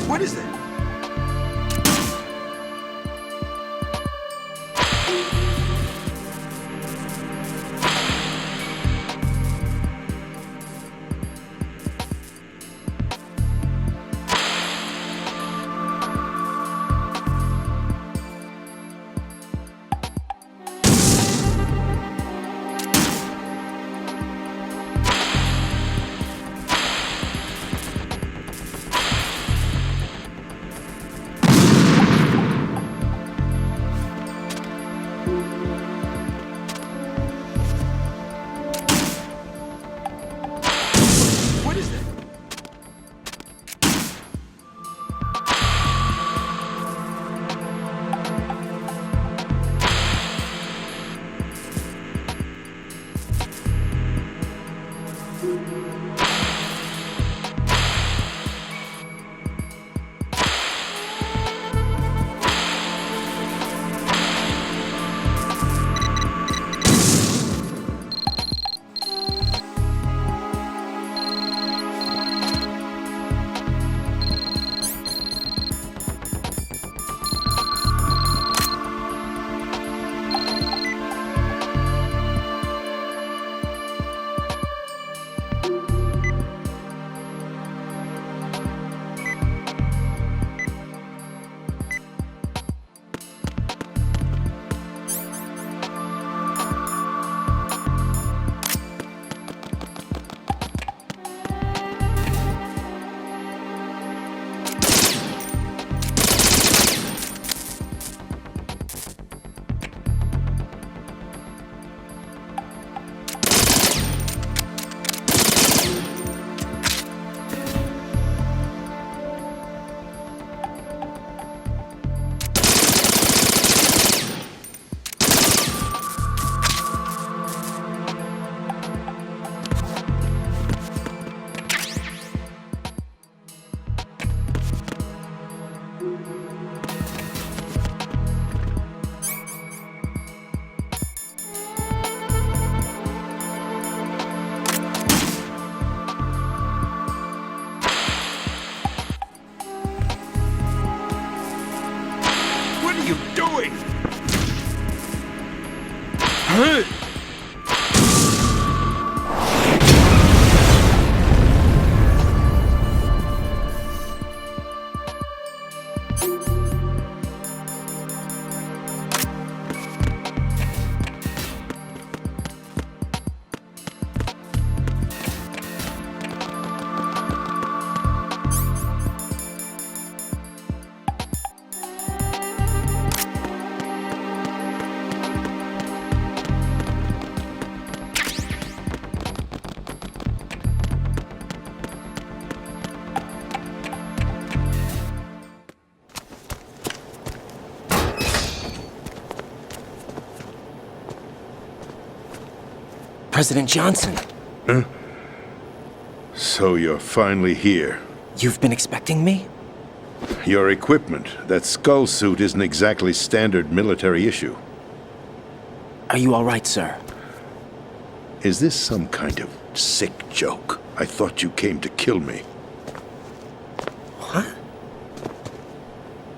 What is that? President Johnson. Huh? So you're finally here. You've been expecting me? Your equipment, that skull suit, isn't exactly standard military issue. Are you all right, sir? Is this some kind of sick joke? I thought you came to kill me. What?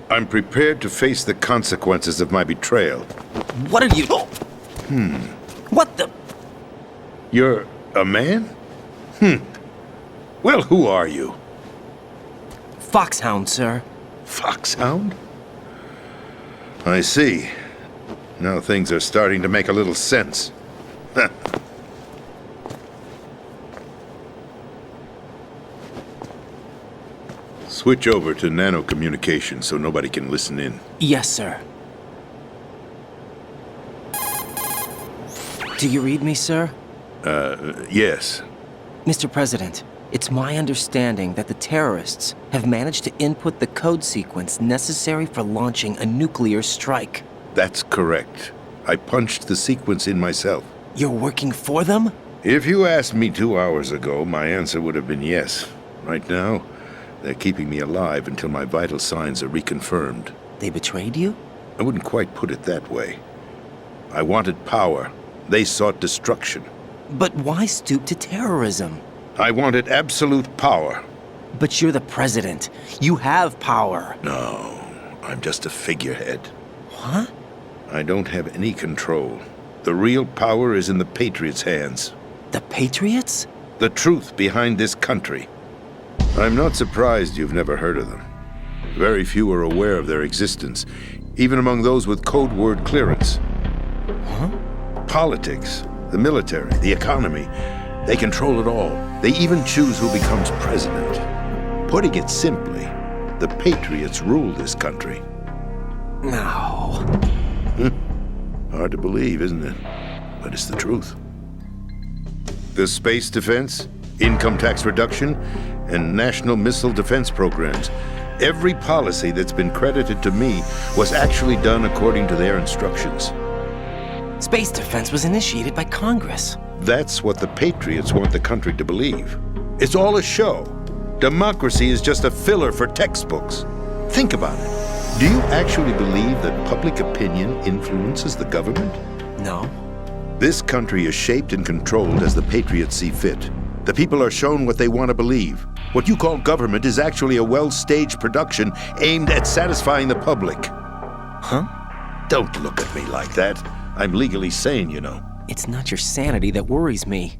I'm prepared to face the consequences of my betrayal. What are you... What the... You're a man? Well, who are you? Foxhound, sir. Foxhound? I see. Now things are starting to make a little sense. Switch over to nano-communication so nobody can listen in. Yes, sir. Do you read me, sir? Yes. Mr. President, it's my understanding that the terrorists have managed to input the code sequence necessary for launching a nuclear strike. That's correct. I punched the sequence in myself. You're working for them? If you asked me 2 hours ago, my answer would have been yes. Right now, they're keeping me alive until my vital signs are reconfirmed. They betrayed you? I wouldn't quite put it that way. I wanted power. They sought destruction. But why stoop to terrorism? I wanted absolute power. But you're the president. You have power. No, I'm just a figurehead. What? I don't have any control. The real power is in the Patriots' hands. The Patriots? The truth behind this country. I'm not surprised you've never heard of them. Very few are aware of their existence, even among those with code word clearance. Huh? Politics, the military, the economy, they control it all. They even choose who becomes president. Putting it simply, the Patriots rule this country. No. Hard to believe, isn't it? But it's the truth. The space defense, income tax reduction, and national missile defense programs. Every policy that's been credited to me was actually done according to their instructions. Space defense was initiated by Congress. That's what the Patriots want the country to believe. It's all a show. Democracy is just a filler for textbooks. Think about it. Do you actually believe that public opinion influences the government? No. This country is shaped and controlled as the Patriots see fit. The people are shown what they want to believe. What you call government is actually a well-staged production aimed at satisfying the public. Huh? Don't look at me like that. I'm legally sane, you know. It's not your sanity that worries me.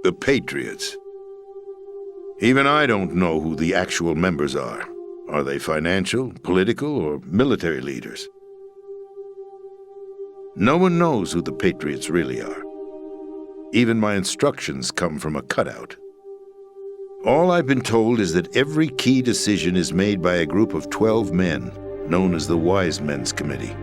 The Patriots. Even I don't know who the actual members are. Are they financial, political, or military leaders? No one knows who the Patriots really are. Even my instructions come from a cutout. All I've been told is that every key decision is made by a group of 12 men, known as the Wise Men's Committee.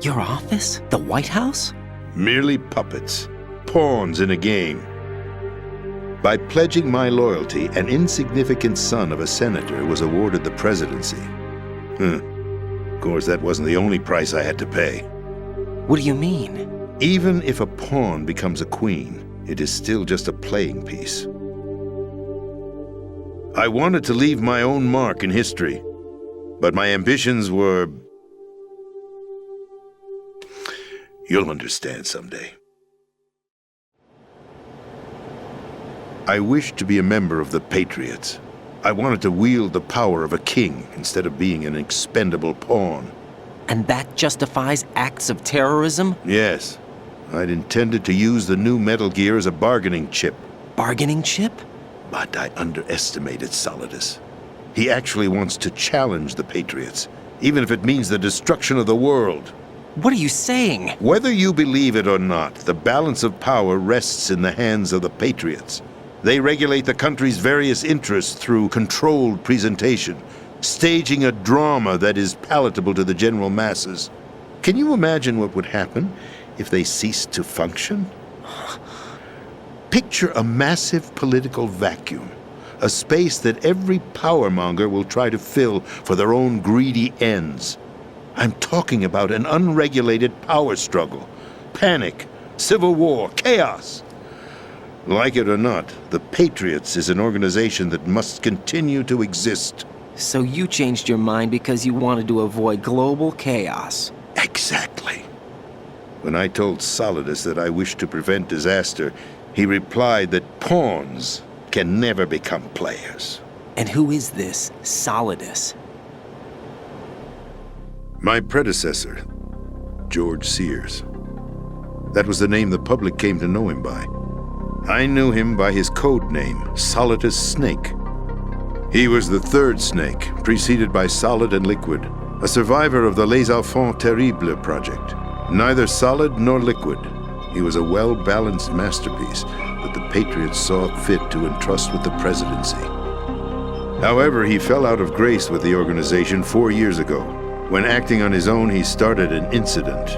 Your office? The White House? Merely puppets, pawns in a game. By pledging my loyalty, an insignificant son of a senator was awarded the presidency. Of course, that wasn't the only price I had to pay. What do you mean? Even if a pawn becomes a queen, it is still just a playing piece. I wanted to leave my own mark in history, but my ambitions were... You'll understand someday. I wished to be a member of the Patriots. I wanted to wield the power of a king instead of being an expendable pawn. And that justifies acts of terrorism? Yes. I'd intended to use the new Metal Gear as a bargaining chip. Bargaining chip? But I underestimated Solidus. He actually wants to challenge the Patriots, even if it means the destruction of the world. What are you saying? Whether you believe it or not, the balance of power rests in the hands of the Patriots. They regulate the country's various interests through controlled presentation, staging a drama that is palatable to the general masses. Can you imagine what would happen if they ceased to function? Picture a massive political vacuum, a space that every powermonger will try to fill for their own greedy ends. I'm talking about an unregulated power struggle, panic, civil war, chaos. Like it or not, the Patriots is an organization that must continue to exist. So you changed your mind because you wanted to avoid global chaos. Exactly. When I told Solidus that I wished to prevent disaster, he replied that pawns can never become players. And who is this Solidus? My predecessor, George Sears. That was the name the public came to know him by. I knew him by his code name, Solidus Snake. He was the third snake, preceded by Solid and Liquid, a survivor of the Les Enfants Terribles project. Neither solid nor liquid, he was a well-balanced masterpiece that the Patriots saw fit to entrust with the presidency. However, he fell out of grace with the organization 4 years ago. When acting on his own, he started an incident.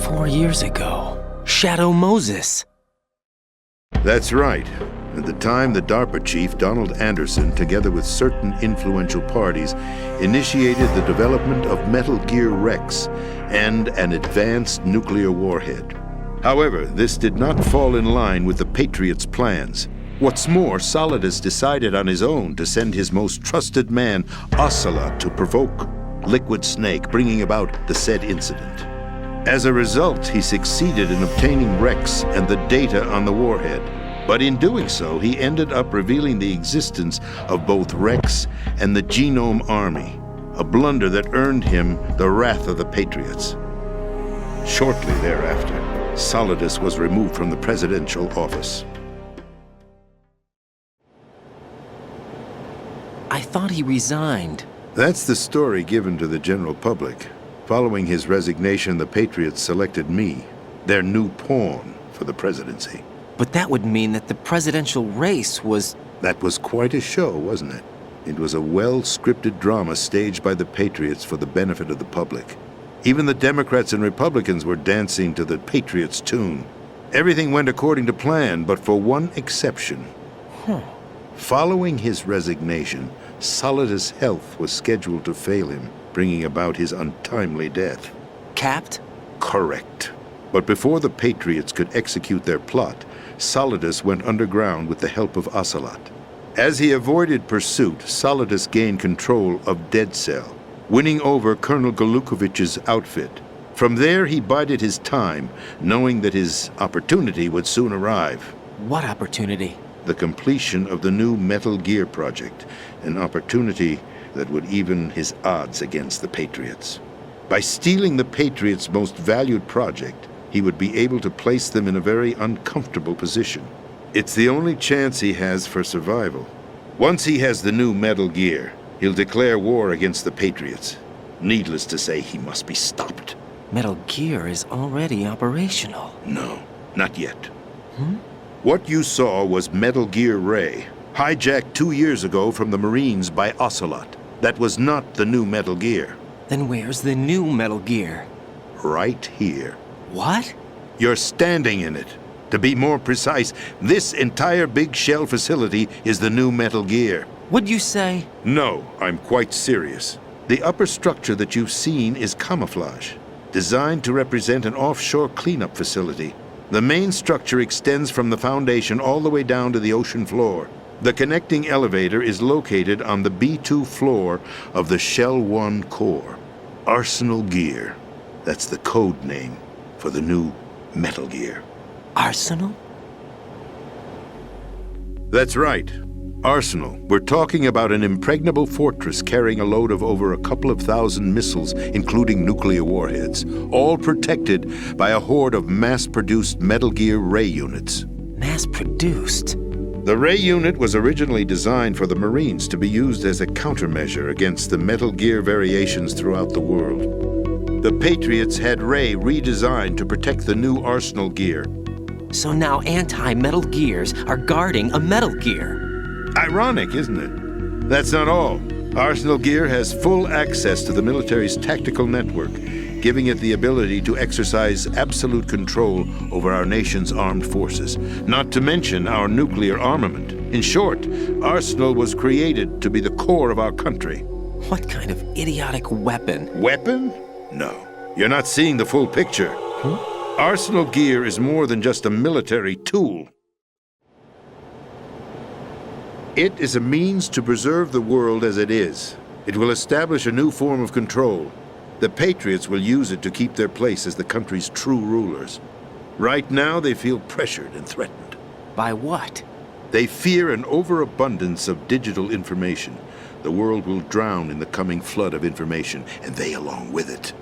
4 years ago. Shadow Moses. That's right. At the time, the DARPA chief, Donald Anderson, together with certain influential parties, initiated the development of Metal Gear Rex and an advanced nuclear warhead. However, this did not fall in line with the Patriots' plans. What's more, Solidus decided on his own to send his most trusted man, Ocelot, to provoke Liquid Snake, bringing about the said incident. As a result, he succeeded in obtaining Rex and the data on the warhead. But in doing so, he ended up revealing the existence of both Rex and the Genome Army, a blunder that earned him the wrath of the Patriots. Shortly thereafter, Solidus was removed from the presidential office. I thought he resigned. That's the story given to the general public. Following his resignation, the Patriots selected me, their new pawn, for the presidency. But that would mean that the presidential race was... That was quite a show, wasn't it? It was a well-scripted drama staged by the Patriots for the benefit of the public. Even the Democrats and Republicans were dancing to the Patriots' tune. Everything went according to plan, but for one exception. Following his resignation, Solidus' health was scheduled to fail him, bringing about his untimely death. Capped? Correct. But before the Patriots could execute their plot, Solidus went underground with the help of Ocelot. As he avoided pursuit, Solidus gained control of Dead Cell, winning over Colonel Galukovich's outfit. From there, he bided his time, knowing that his opportunity would soon arrive. What opportunity? The completion of the new Metal Gear project, an opportunity that would even his odds against the Patriots. By stealing the Patriots' most valued project, he would be able to place them in a very uncomfortable position. It's the only chance he has for survival. Once he has the new Metal Gear, he'll declare war against the Patriots. Needless to say, he must be stopped. Metal Gear is already operational. No, not yet. What you saw was Metal Gear Ray, hijacked 2 years ago from the Marines by Ocelot. That was not the new Metal Gear. Then where's the new Metal Gear? Right here. What? You're standing in it. To be more precise, this entire big shell facility is the new Metal Gear. What'd you say? No, I'm quite serious. The upper structure that you've seen is camouflage, designed to represent an offshore cleanup facility. The main structure extends from the foundation all the way down to the ocean floor. The connecting elevator is located on the B2 floor of the Shell 1 core. Arsenal Gear. That's the code name for the new Metal Gear. Arsenal? That's right. Arsenal. We're talking about an impregnable fortress carrying a load of over a couple of thousand missiles, including nuclear warheads, all protected by a horde of mass-produced Metal Gear Ray units. Mass-produced? The Ray unit was originally designed for the Marines to be used as a countermeasure against the Metal Gear variations throughout the world. The Patriots had Ray redesigned to protect the new Arsenal Gear. So now anti-Metal Gears are guarding a Metal Gear. Ironic, isn't it? That's not all. Arsenal Gear has full access to the military's tactical network, giving it the ability to exercise absolute control over our nation's armed forces, not to mention our nuclear armament. In short, Arsenal was created to be the core of our country. What kind of idiotic weapon? Weapon? No. You're not seeing the full picture. Arsenal Gear is more than just a military tool. It is a means to preserve the world as it is. It will establish a new form of control. The Patriots will use it to keep their place as the country's true rulers. Right now, they feel pressured and threatened. By what? They fear an overabundance of digital information. The world will drown in the coming flood of information, and they along with it.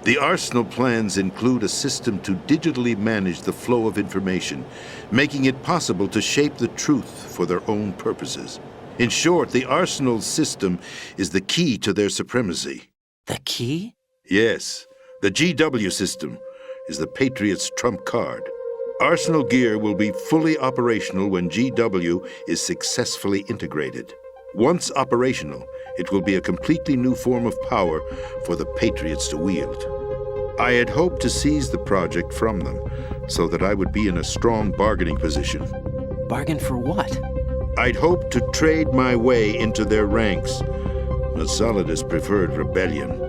The Arsenal plans include a system to digitally manage the flow of information, making it possible to shape the truth for their own purposes. In short, the Arsenal system is the key to their supremacy. The key? Yes, the GW system is the Patriots' trump card. Arsenal Gear will be fully operational when GW is successfully integrated. Once operational, it will be a completely new form of power for the Patriots to wield. I had hoped to seize the project from them so that I would be in a strong bargaining position. Bargain for what? I'd hoped to trade my way into their ranks, but Solidus preferred rebellion.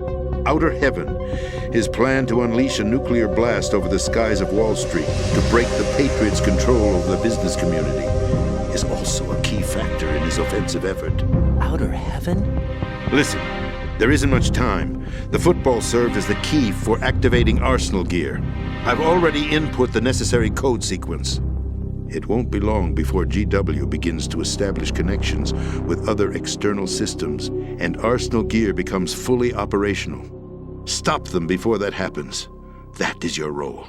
Outer Heaven, his plan to unleash a nuclear blast over the skies of Wall Street to break the Patriots' control over the business community, is also a key factor in his offensive effort. Outer Heaven? Listen, there isn't much time. The football served as the key for activating Arsenal gear. I've already input the necessary code sequence. It won't be long before GW begins to establish connections with other external systems, and Arsenal gear becomes fully operational. Stop them before that happens. That is your role.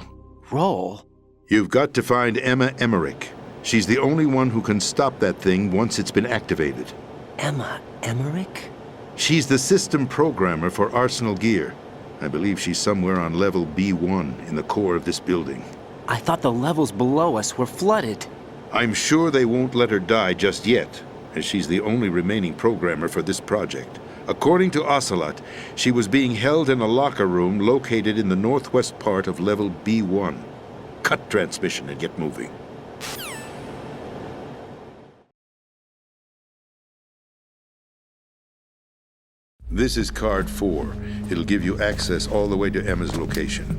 Role? You've got to find Emma Emmerich. She's the only one who can stop that thing once it's been activated. Emma Emmerich? She's the system programmer for Arsenal gear. I believe she's somewhere on level B1 in the core of this building. I thought the levels below us were flooded. I'm sure they won't let her die just yet, as she's the only remaining programmer for this project. According to Ocelot, she was being held in a locker room located in the northwest part of level B1. Cut transmission and get moving. This is card 4. It'll give you access all the way to Emma's location.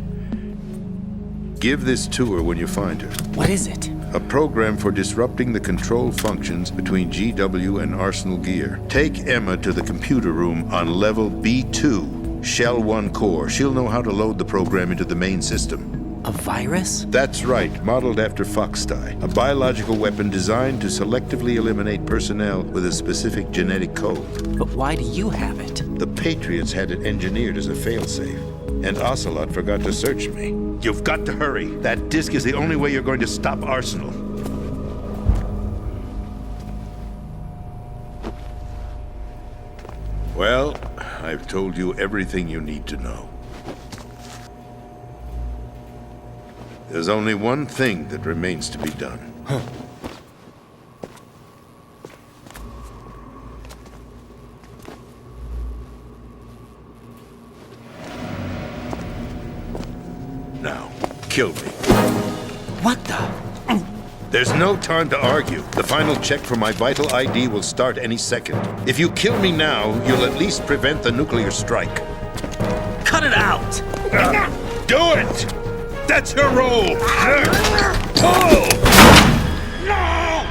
Give this to her when you find her. What is it? A program for disrupting the control functions between GW and Arsenal gear. Take Emma to the computer room on level B2, Shell 1 core. She'll know how to load the program into the main system. A virus? That's right, modeled after Foxdie, a biological weapon designed to selectively eliminate personnel with a specific genetic code. But why do you have it? The Patriots had it engineered as a failsafe, and Ocelot forgot to search me. You've got to hurry. That disk is the only way you're going to stop Arsenal. Well, I've told you everything you need to know. There's only one thing that remains to be done. Now, kill me. What the? There's no time to argue. The final check for my vital ID will start any second. If you kill me now, you'll at least prevent the nuclear strike. Cut it out! Do it! That's your role! Pull! No!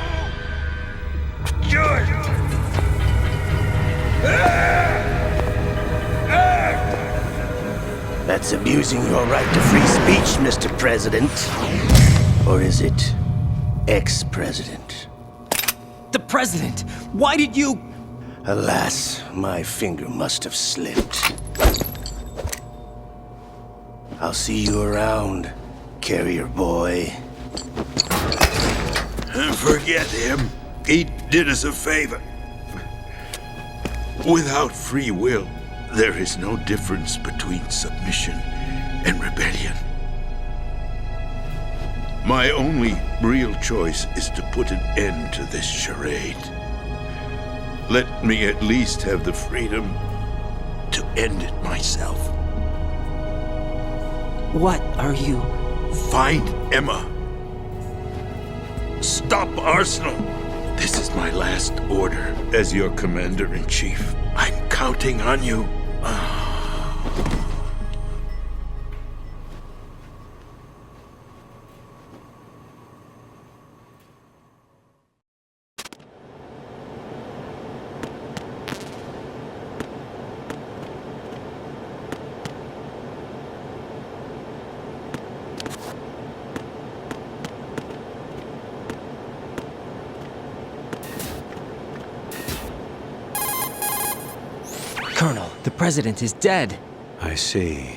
Do it! That's abusing your right to free speech, Mr. President. Or is it ex-president? The President! Why did you... Alas, my finger must have slipped. I'll see you around, carrier boy. Forget him. He did us a favor. Without free will, there is no difference between submission and rebellion. My only real choice is to put an end to this charade. Let me at least have the freedom to end it myself. What are you... Find Emma. Stop Arsenal. This is my last order as your commander-in-chief. I'm counting on you. Colonel, the President is dead. I see.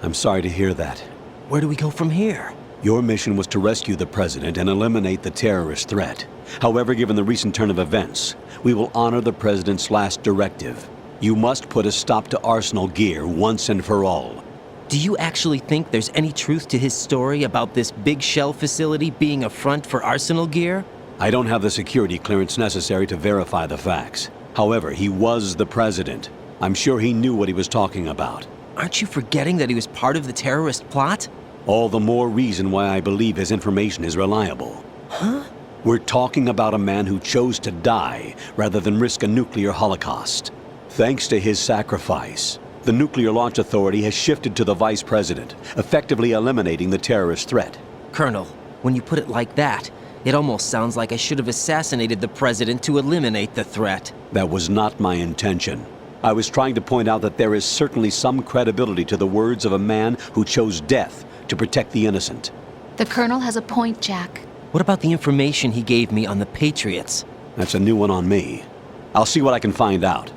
I'm sorry to hear that. Where do we go from here? Your mission was to rescue the President and eliminate the terrorist threat. However, given the recent turn of events, we will honor the President's last directive. You must put a stop to Arsenal gear once and for all. Do you actually think there's any truth to his story about this big shell facility being a front for Arsenal gear? I don't have the security clearance necessary to verify the facts. However, he was the President. I'm sure he knew what he was talking about. Aren't you forgetting that he was part of the terrorist plot? All the more reason why I believe his information is reliable. Huh? We're talking about a man who chose to die rather than risk a nuclear holocaust. Thanks to his sacrifice, the Nuclear Launch Authority has shifted to the Vice President, effectively eliminating the terrorist threat. Colonel, when you put it like that, it almost sounds like I should have assassinated the President to eliminate the threat. That was not my intention. I was trying to point out that there is certainly some credibility to the words of a man who chose death to protect the innocent. The Colonel has a point, Jack. What about the information he gave me on the Patriots? That's a new one on me. I'll see what I can find out.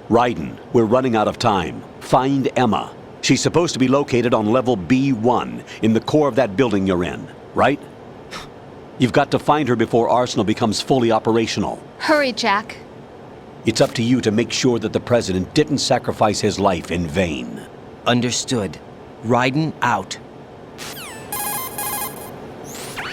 Raiden, we're running out of time. Find Emma. She's supposed to be located on level B1 in the core of that building you're in, right? You've got to find her before Arsenal becomes fully operational. Hurry, Jack. It's up to you to make sure that the President didn't sacrifice his life in vain. Understood. Raiden out.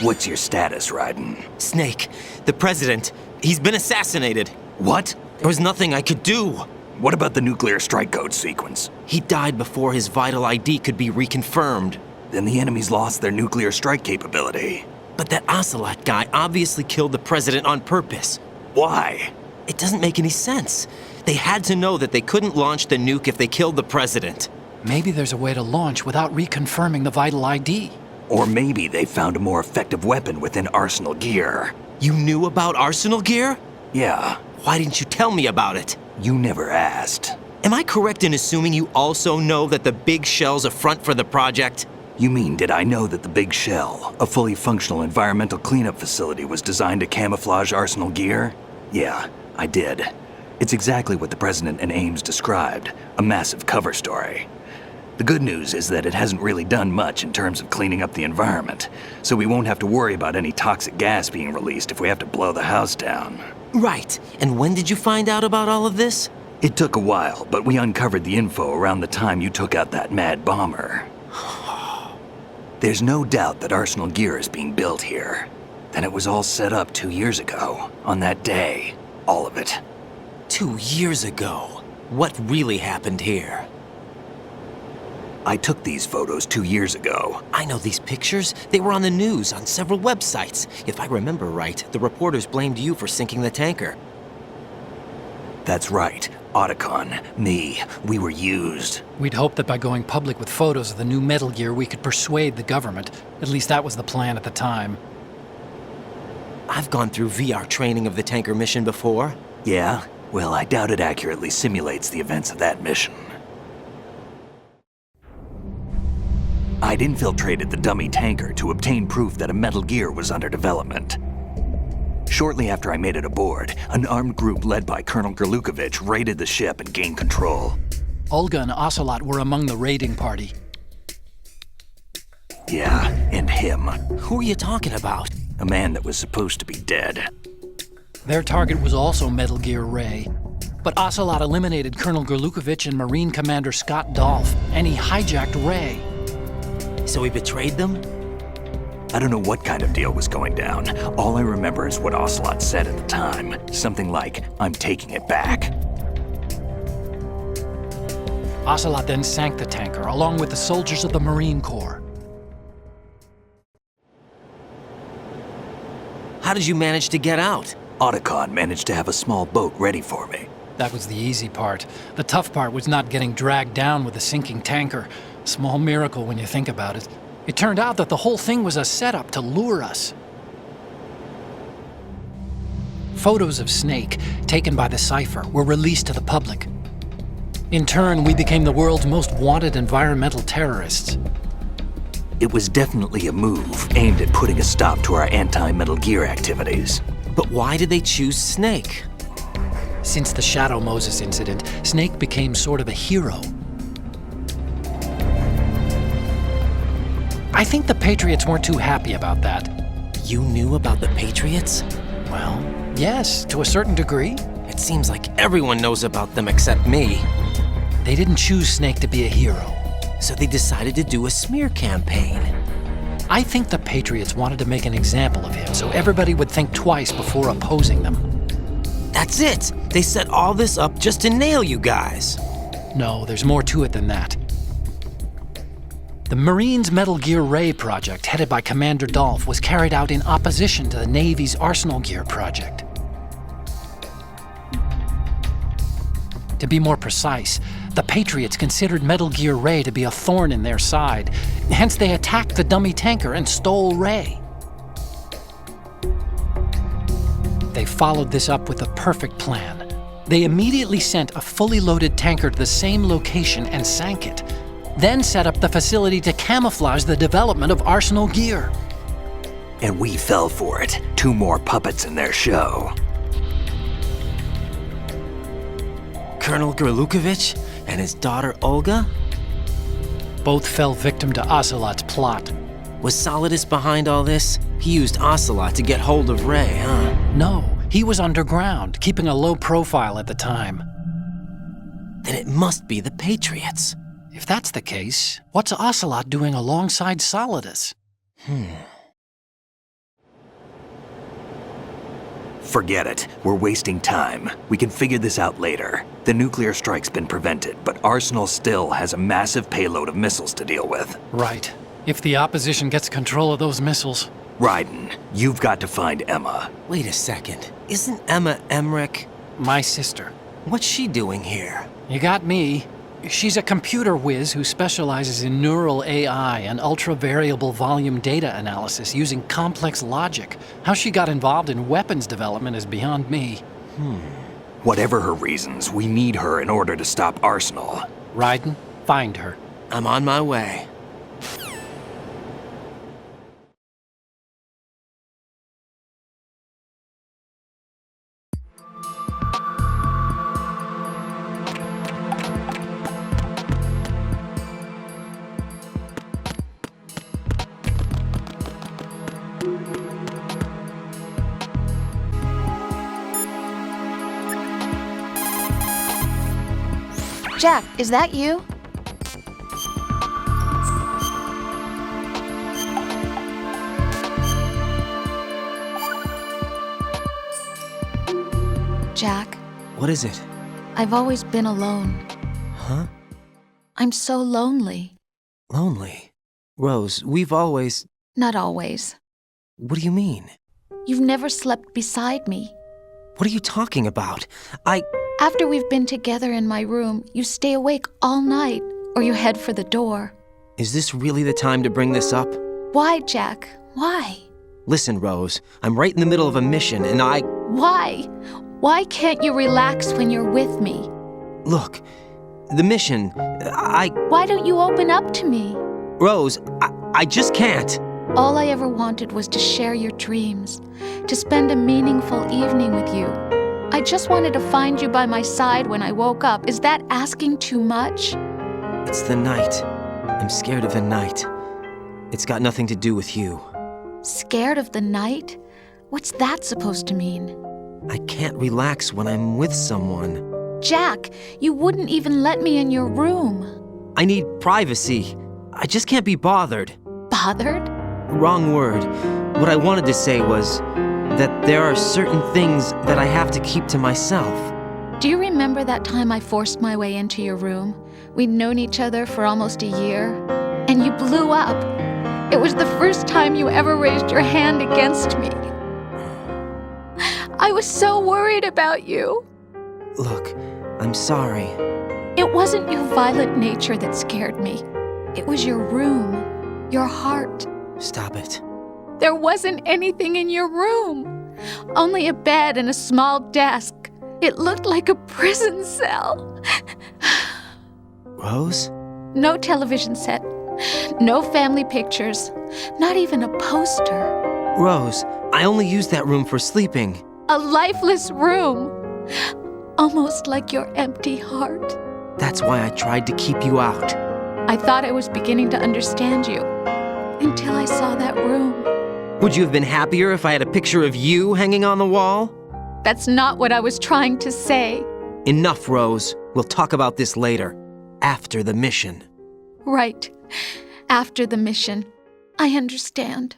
What's your status, Raiden? Snake, the President, he's been assassinated. What? There was nothing I could do. What about the nuclear strike code sequence? He died before his vital ID could be reconfirmed. Then the enemy's lost their nuclear strike capability. But that Ocelot guy obviously killed the President on purpose. Why? It doesn't make any sense. They had to know that they couldn't launch the nuke if they killed the President. Maybe there's a way to launch without reconfirming the vital ID. Or maybe they found a more effective weapon within Arsenal gear. You knew about Arsenal gear? Yeah, Why didn't you tell me about it? you never asked. Am I correct in assuming you also know that the big shell's a front for the project? You mean, did I know that the Big Shell, a fully functional environmental cleanup facility, was designed to camouflage Arsenal gear? Yeah, I did. It's exactly what the President and Ames described, a massive cover story. The good news is that it hasn't really done much in terms of cleaning up the environment, so we won't have to worry about any toxic gas being released if we have to blow the house down. Right. And when did you find out about all of this? It took a while, but we uncovered the info around the time you took out that mad bomber. There's no doubt that Arsenal gear is being built here. Then it was all set up 2 years ago, on that day. All of it. 2 years ago. What really happened here? I took these photos 2 years ago. I know these pictures. They were on the news, on several websites. If I remember right, the reporters blamed you for sinking the tanker. That's right. Otacon, me, we were used. We'd hoped that by going public with photos of the new Metal Gear, we could persuade the government. At least that was the plan at the time. I've gone through VR training of the tanker mission before. Yeah? Well, I doubt it accurately simulates the events of that mission. I'd infiltrated the dummy tanker to obtain proof that a Metal Gear was under development. Shortly after I made it aboard, an armed group led by Colonel Gerlukovich raided the ship and gained control. Olga and Ocelot were among the raiding party. Yeah, and him. Who are you talking about? A man that was supposed to be dead. Their target was also Metal Gear Ray. But Ocelot eliminated Colonel Gerlukovich and Marine Commander Scott Dolph, and he hijacked Ray. So he betrayed them? I don't know what kind of deal was going down. All I remember is what Ocelot said at the time. Something like, "I'm taking it back." Ocelot then sank the tanker, along with the soldiers of the Marine Corps. How did you manage to get out? Otacon managed to have a small boat ready for me. That was the easy part. The tough part was not getting dragged down with the sinking tanker. Small miracle when you think about it. It turned out that the whole thing was a setup to lure us. Photos of Snake, taken by the Cypher, were released to the public. In turn, we became the world's most wanted environmental terrorists. It was definitely a move aimed at putting a stop to our anti-Metal Gear activities. But why did they choose Snake? Since the Shadow Moses incident, Snake became sort of a hero. I think the Patriots weren't too happy about that. You knew about the Patriots? Well, yes, to a certain degree. It seems like everyone knows about them except me. They didn't choose Snake to be a hero. So they decided to do a smear campaign. I think the Patriots wanted to make an example of him so everybody would think twice before opposing them. That's it! They set all this up just to nail you guys. No, there's more to it than that. The Marines' Metal Gear Ray project, headed by Commander Dolph, was carried out in opposition to the Navy's Arsenal Gear project. To be more precise, the Patriots considered Metal Gear Ray to be a thorn in their side. Hence, they attacked the dummy tanker and stole Ray. They followed this up with a perfect plan. They immediately sent a fully loaded tanker to the same location and sank it, then set up the facility to camouflage the development of Arsenal Gear. And we fell for it. 2 more puppets in their show. Colonel Gerlukovich and his daughter Olga? Both fell victim to Ocelot's plot. Was Solidus behind all this? He used Ocelot to get hold of Ray, huh? No, he was underground, keeping a low profile at the time. Then it must be the Patriots. If that's the case, what's Ocelot doing alongside Solidus? Forget it. We're wasting time. We can figure this out later. The nuclear strike's been prevented, but Arsenal still has a massive payload of missiles to deal with. Right. If the opposition gets control of those missiles. Raiden, you've got to find Emma. Wait a second. Isn't Emma Emmerich? My sister. What's she doing here? You got me. She's a computer whiz who specializes in neural AI and ultra-variable volume data analysis using complex logic. How she got involved in weapons development is beyond me. Whatever her reasons, we need her in order to stop Arsenal. Raiden, find her. I'm on my way. Jack, is that you? Jack, What is it? I've always been alone. Huh? I'm so lonely. Lonely? Rose, we've always... Not always. What do you mean? You've never slept beside me. What are you talking about? After we've been together in my room, you stay awake all night, or you head for the door. Is this really the time to bring this up? Why, Jack? Why? Listen, Rose, I'm right in the middle of a mission and Why? Why can't you relax when you're with me? Look, the mission, Why don't you open up to me? Rose, I just can't. All I ever wanted was to share your dreams, to spend a meaningful evening with you. I just wanted to find you by my side when I woke up. Is that asking too much? It's the night. I'm scared of the night. It's got nothing to do with you. Scared of the night? What's that supposed to mean? I can't relax when I'm with someone. Jack, you wouldn't even let me in your room. I need privacy. I just can't be bothered. Bothered? Wrong word. What I wanted to say was that there are certain things that I have to keep to myself. Do you remember that time I forced my way into your room? We'd known each other for almost a year, and you blew up. It was the first time you ever raised your hand against me. I was so worried about you. Look, I'm sorry. It wasn't your violent nature that scared me. It was your room, your heart. Stop it. There wasn't anything in your room. Only a bed and a small desk. It looked like a prison cell. Rose? No television set. No family pictures. Not even a poster. Rose, I only use that room for sleeping. A lifeless room. Almost like your empty heart. That's why I tried to keep you out. I thought I was beginning to understand you. Until I saw that room. Would you have been happier if I had a picture of you hanging on the wall? That's not what I was trying to say. Enough, Rose. We'll talk about this later. After the mission. Right. After the mission. I understand.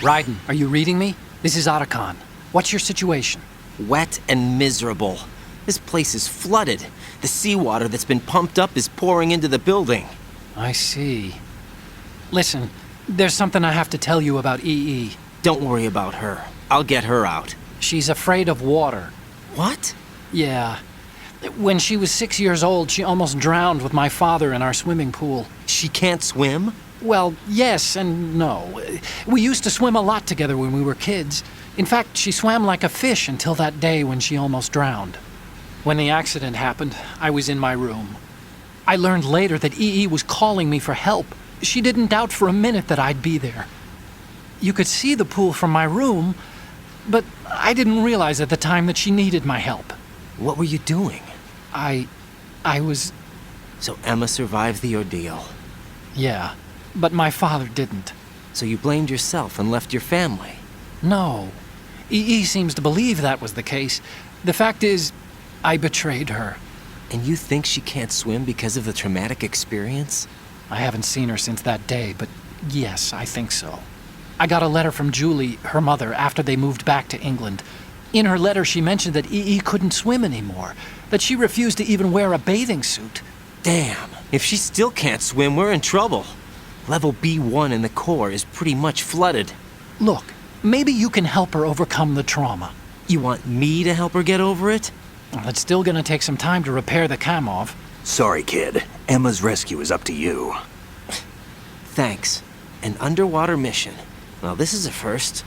Raiden, are you reading me? This is Otacon. What's your situation? Wet and miserable. This place is flooded. The seawater that's been pumped up is pouring into the building. I see. Listen, there's something I have to tell you about EE. Don't worry about her. I'll get her out. She's afraid of water. What? Yeah. When she was 6 years old, she almost drowned with my father in our swimming pool. She can't swim? Well, yes and no. We used to swim a lot together when we were kids. In fact, she swam like a fish until that day when she almost drowned. When the accident happened, I was in my room. I learned later that EE was calling me for help. She didn't doubt for a minute that I'd be there. You could see the pool from my room, but I didn't realize at the time that she needed my help. What were you doing? I was... So Emma survived the ordeal. Yeah, but my father didn't. So you blamed yourself and left your family? No. EE seems to believe that was the case. The fact is, I betrayed her. And you think she can't swim because of the traumatic experience? I haven't seen her since that day, but yes, I think so. I got a letter from Julie, her mother, after they moved back to England. In her letter, she mentioned that EE couldn't swim anymore, that she refused to even wear a bathing suit. Damn, if she still can't swim, we're in trouble. Level B1 in the core is pretty much flooded. Look, maybe you can help her overcome the trauma. You want me to help her get over it? Well, it's still gonna take some time to repair the Kamov. Sorry, kid. Emma's rescue is up to you. Thanks. An underwater mission. Well, this is a first.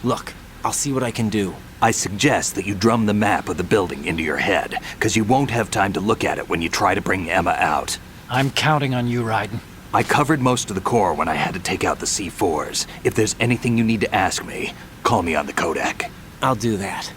Look, I'll see what I can do. I suggest that you drum the map of the building into your head, because you won't have time to look at it when you try to bring Emma out. I'm counting on you, Raiden. I covered most of the core when I had to take out the C4s. If there's anything you need to ask me, call me on the Kodak. I'll do that.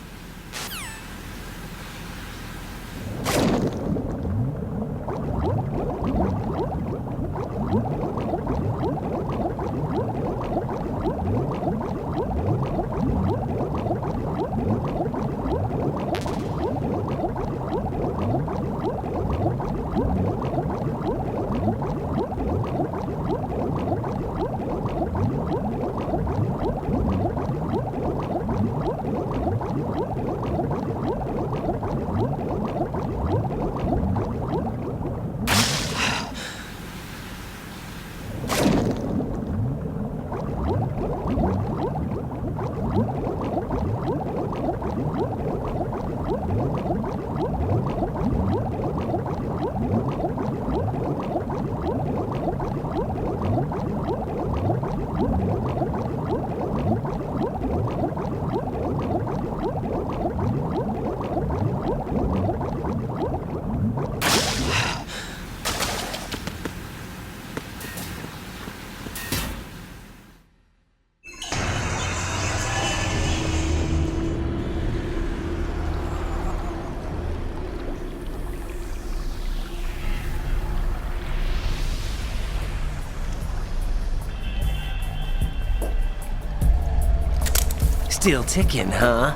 Still ticking, huh?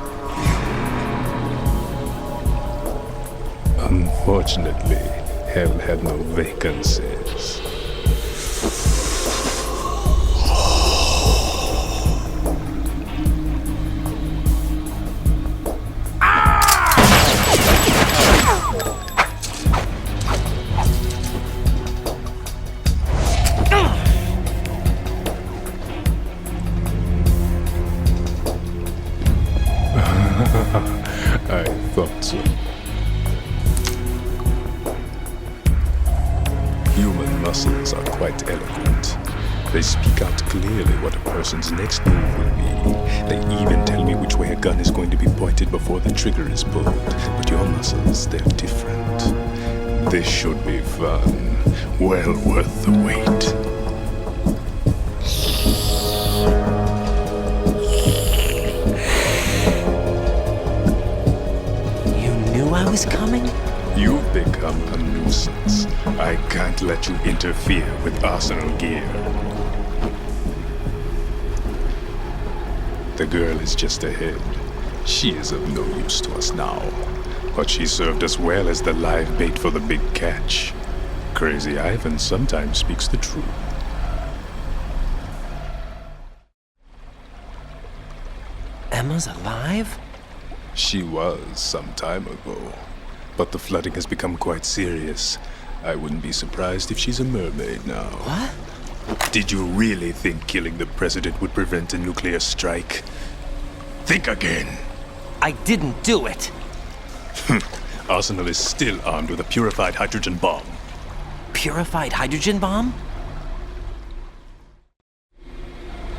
Unfortunately, hell had no vacancies. I thought so. Human muscles are quite eloquent. They speak out clearly what a person's next move will be. They even tell me which way a gun is going to be pointed before the trigger is pulled. But your muscles, they're different. This should be fun. Well worth the wait. I was coming? You've become a nuisance. I can't let you interfere with arsenal gear. The girl is just ahead. She is of no use to us now. But she served us well as the live bait for the big catch. Crazy Ivan sometimes speaks the truth. Emma's alive? She was some time ago, but the flooding has become quite serious. I wouldn't be surprised if she's a mermaid now. What? Did you really think killing the president would prevent a nuclear strike? Think again. I didn't do it. Arsenal is still armed with a purified hydrogen bomb. Purified hydrogen bomb?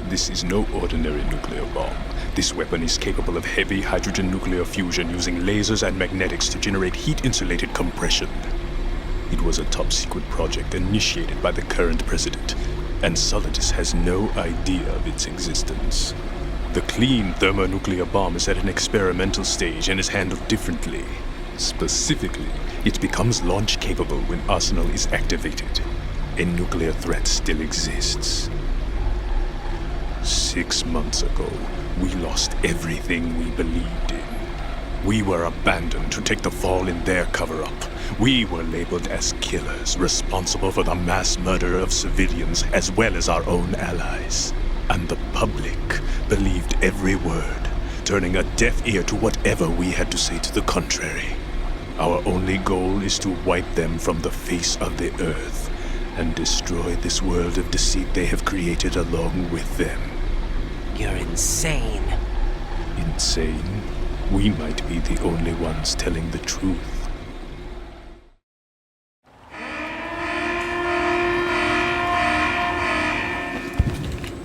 This is no ordinary nuclear bomb. This weapon is capable of heavy hydrogen nuclear fusion using lasers and magnetics to generate heat-insulated compression. It was a top-secret project initiated by the current president, and Solidus has no idea of its existence. The clean thermonuclear bomb is at an experimental stage and is handled differently. Specifically, it becomes launch-capable when Arsenal is activated. A nuclear threat still exists. 6 months ago, we lost everything we believed in. We were abandoned to take the fall in their cover-up. We were labeled as killers, responsible for the mass murder of civilians as well as our own allies. And the public believed every word, turning a deaf ear to whatever we had to say to the contrary. Our only goal is to wipe them from the face of the earth and destroy this world of deceit they have created along with them. You're insane. Insane? We might be the only ones telling the truth.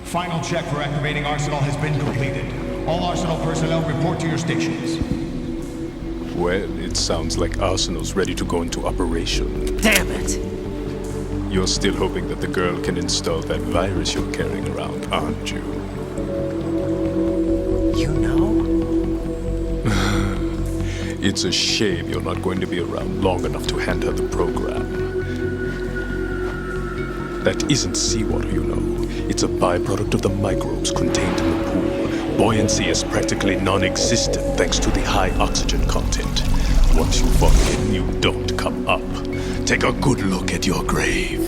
Final check for activating Arsenal has been completed. All Arsenal personnel report to your stations. Well, it sounds like Arsenal's ready to go into operation. Damn it! You're still hoping that the girl can install that virus you're carrying around, aren't you? You know? It's a shame you're not going to be around long enough to hand her the program. That isn't seawater, you know. It's a byproduct of the microbes contained in the pool. Buoyancy is practically non-existent thanks to the high oxygen content. Once you fall in, you don't come up. Take a good look at your grave.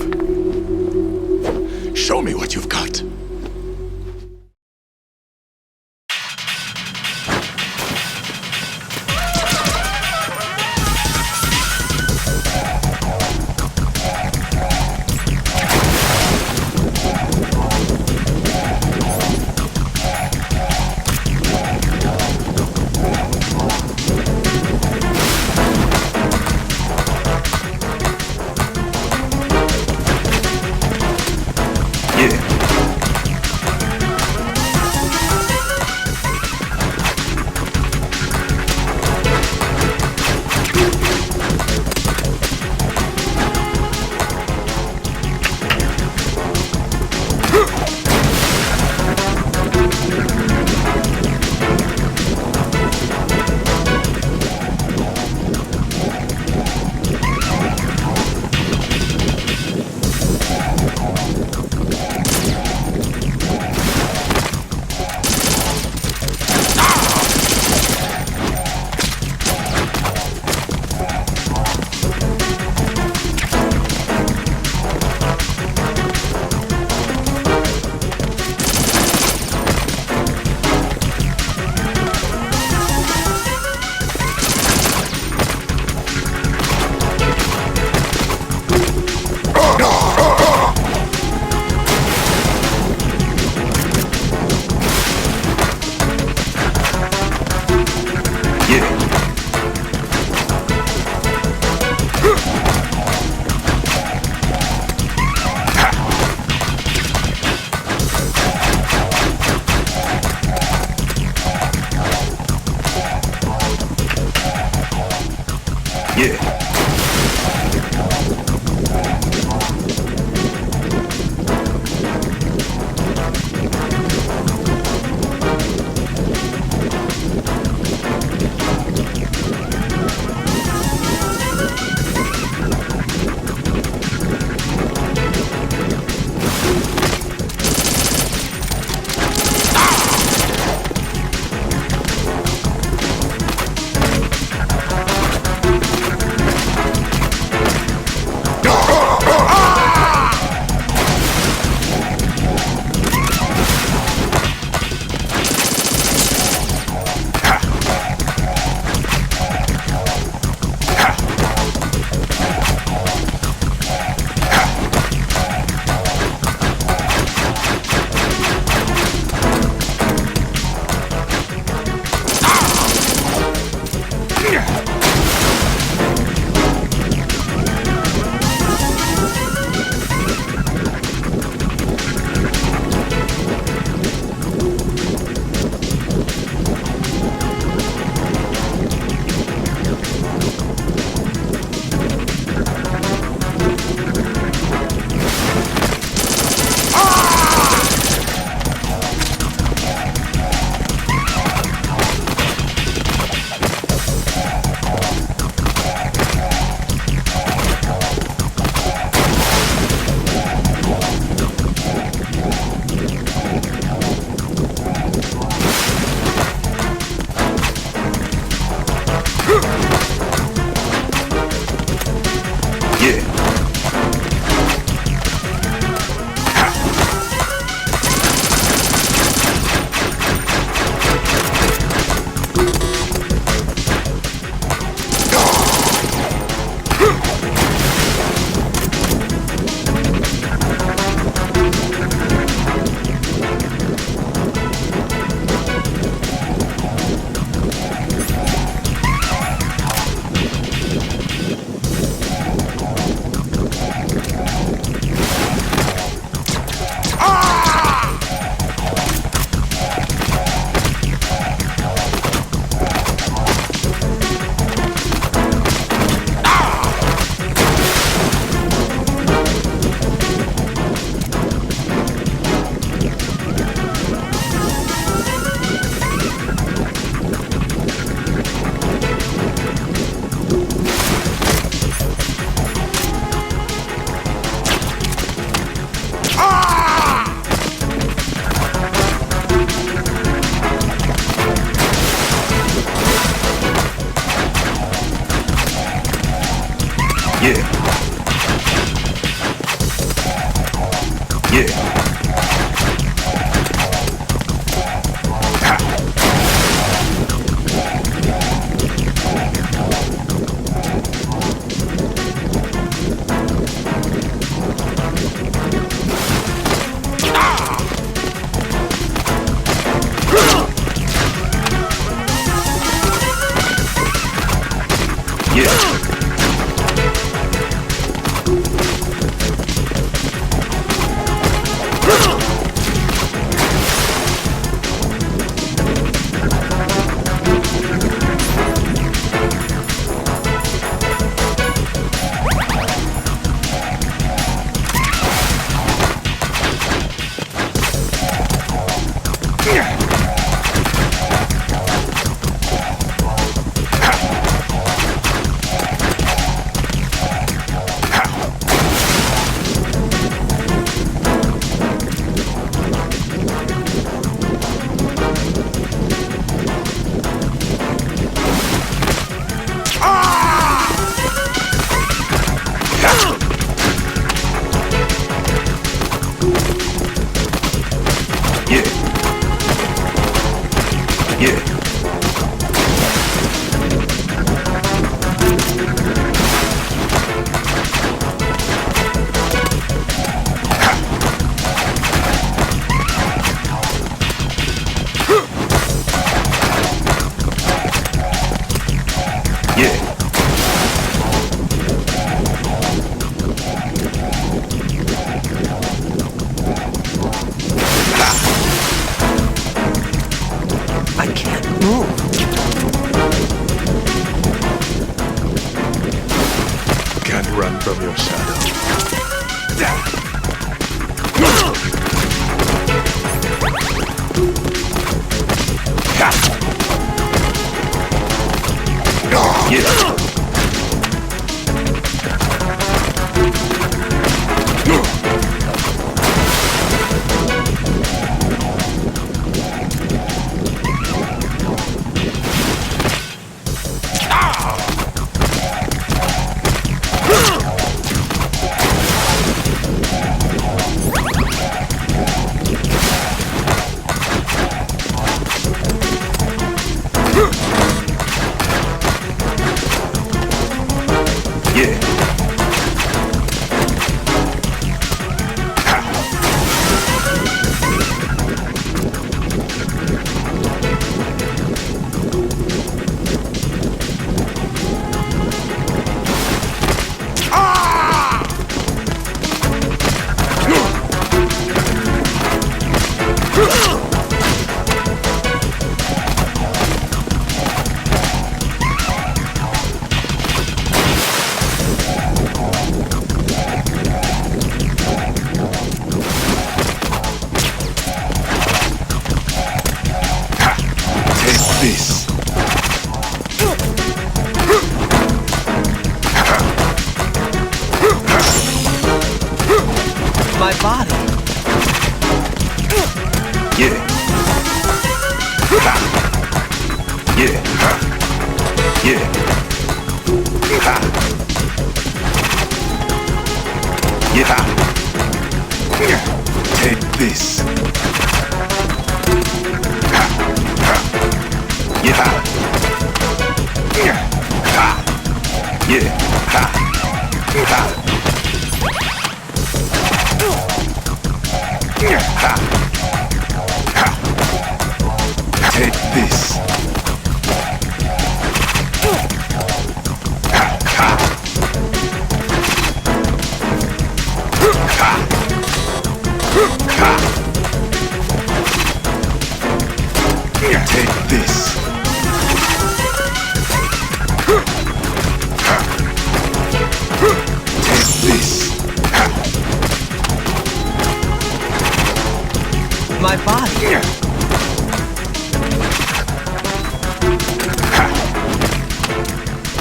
Show me what you've got. From your shadow. This. My body. Yeah. Yeah. Yeah. Take this. Take this. Take this. Take this. My body.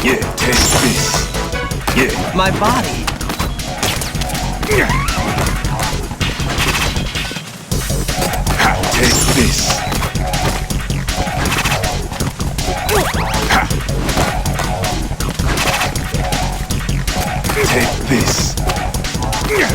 Yeah, take this. Yeah. My body. Take this. Take this. Yeah.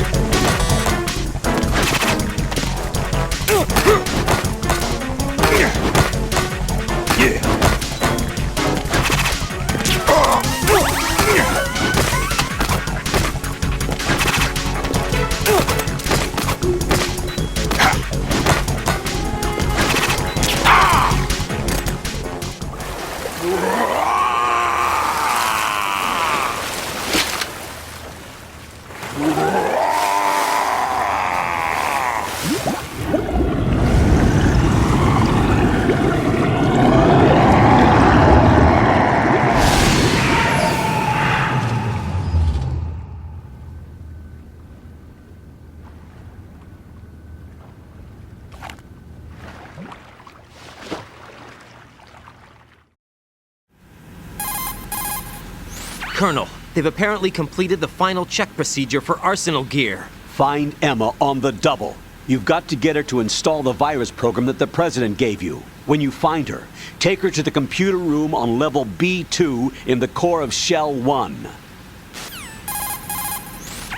Colonel, they've apparently completed the final check procedure for arsenal gear. Find Emma on the double. You've got to get her to install the virus program that the President gave you. When you find her, take her to the computer room on level B2 in the core of Shell 1.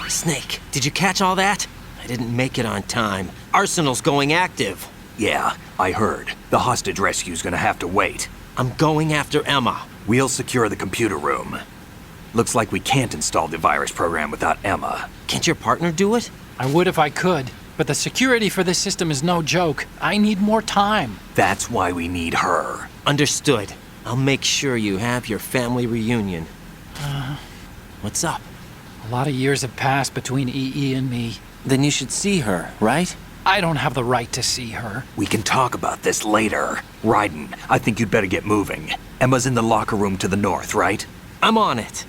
Snake, did you catch all that? I didn't make it on time. Arsenal's going active. Yeah, I heard. The hostage rescue's gonna have to wait. I'm going after Emma. We'll secure the computer room. Looks like we can't install the virus program without Emma. Can't your partner do it? I would if I could, but the security for this system is no joke. I need more time. That's why we need her. Understood. I'll make sure you have your family reunion. What's up? A lot of years have passed between EE and me. Then you should see her, right? I don't have the right to see her. We can talk about this later. Raiden, I think you'd better get moving. Emma's in the locker room to the north, right? I'm on it.